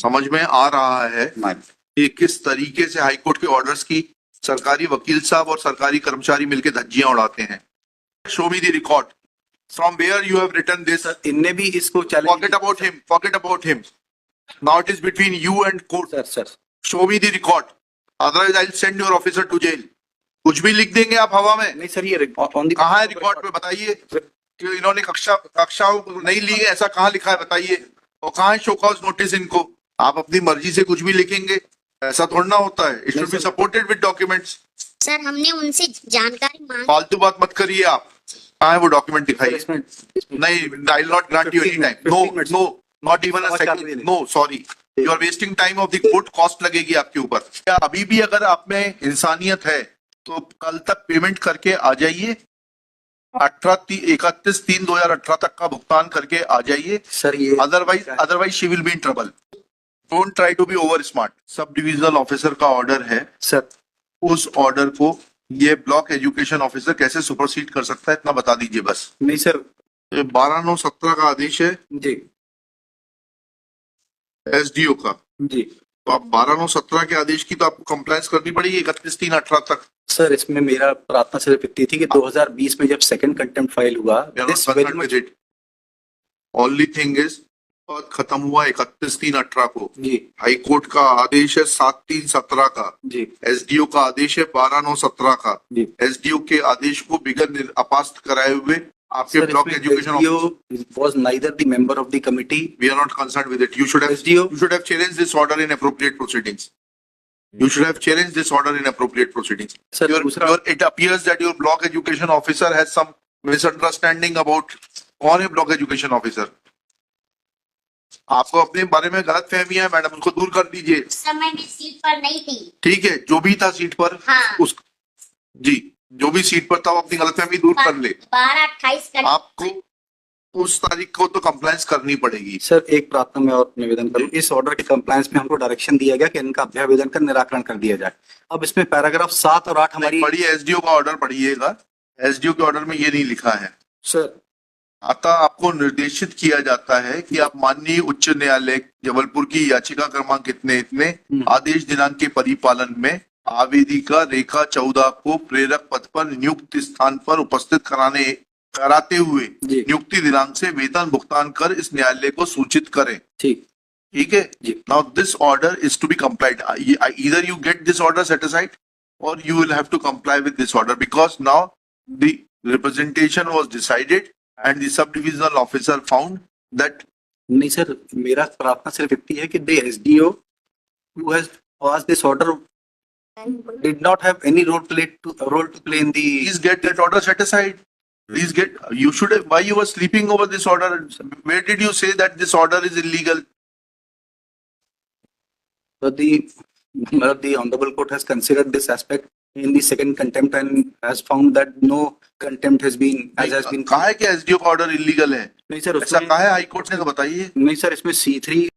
समझ में आ रहा है कि किस तरीके से हाईकोर्ट के ऑर्डर्स की सरकारी वकील साहब और सरकारी कर्मचारी मिलकर धज्जियां उड़ाते हैं। Show me the record from where you have written this. इनने भी इसको forget about him now it is between you and court. Sir show me the record otherwise I will send your officer to jail. कुछ भी लिख देंगे आप हवा में। नहीं सर, ये कहाँ है रिकॉर्ड पे बताइए कि इन्होंने कक्षाओं नहीं ली है, ऐसा कहाँ लिखा है बताइए। और कहाँ है शो कॉज नोटिस इनको। आप अपनी मर्जी से कुछ भी लिखेंगे, ऐसा थोड़ा ना होता है। It should be supported with documents. Sir हमने उनसे जानकारी मांगी। फालतू बात मत करिए आप। कहाँ है वो डॉक्यूमेंट दिखाइए। नहीं, I will not grant you any time. No not even a second. No sorry, you are wasting time of the court. Cost लगेगी आपके ऊपर। क्या अभी भी अगर आप में इंसानियत है तो कल तक पेमेंट करके आ जाइए। 31/3/2018 तक का भुगतान करके आ जाइए सर। ये otherwise she will be in trouble. Don't try to be over smart. Sub divisional officer का ऑर्डर है सर। उस ऑर्डर को ये ब्लॉक एजुकेशन ऑफिसर कैसे सुपरसीड कर सकता है, इतना बता दीजिए बस। नहीं सर, 12/9/17 का आदेश है जी एसडीओ का। जी, तो आप 12/9/17 के आदेश की तो आपको कंप्लायंस करनी पड़ेगी 31/3/18 तक। सर इसमें मेरा प्रार्थना सिर्फ इतनी थी कि 2020 में जब सेकंड कंटेम्प्ट फाइल हुआ, ओनली थिंग इज खत्म हुआ 31/3/18 को। जी हाई कोर्ट का आदेश है 7/3/17 का। जी एसडीओ का आदेश है 12/9/17 का। जी। एसडीओ के आदेश को बिगर अपास्त कराए हुए आपके block education was neither the member of the committee. We are not concerned with it. You should have challenged this order in appropriate proceedings. You should have challenged this order in appropriate proceedings. Sir, it appears that your block education officer has some misunderstanding about कौन है block education officer. आपको अपने बारे में गलत फहमी है madam, उसको दूर कर दीजिए। समय में सीट पर नहीं थी। ठीक है, जो भी था सीट पर। हाँ। जी, जो भी सीट पर था वो अपनी गलतफहमी दूर कर ले। 12/28 आपको उस तारीख को तो कंप्लायंस करनी पड़ेगी। सर एक प्रार्थना में और निवेदन करूं, इस ऑर्डर के कंप्लायंस में हमको डायरेक्शन दिया गया कि इनका अभ्यावेदन का निराकरण कर दिया जाए। अब इसमें पैराग्राफ 7 और 8 हमारी पढ़िए, एसडीओ का ऑर्डर पढ़िएगा। एसडीओ के ऑर्डर में ये नहीं लिखा है सर। अतः आपको निर्देशित किया जाता है कि आप माननीय उच्च न्यायालय जबलपुर की याचिका क्रमांक इतने आदेश दिनांक के परिपालन में आवेदिका रेखा 14 को प्रेरक पद पर नियुक्त स्थान पर उपस्थित कराते हुए नियुक्ति दिनांक से वेतन भुगतान कर इस न्यायालय को सूचित करें। ठीक है। Now this order is to be complied. Either you get this order set aside और you will have to comply with this order because now the representation was decided and the sub divisional officer found that. नहीं sir, मेरा प्रार्थना सिर्फ इतनी है कि the SDO who has passed this order did not have any role to play in the. Please get that order set aside. Please get. You should have. Why you were sleeping over this order? Where did you say that this order is illegal? So the honorable court has considered this aspect in the second contempt and has found that no contempt has been कहा है कि SDO का order illegal है? नहीं sir, ऐसा कहा है high court ने, तो बताइए। नहीं सर, इसमें C3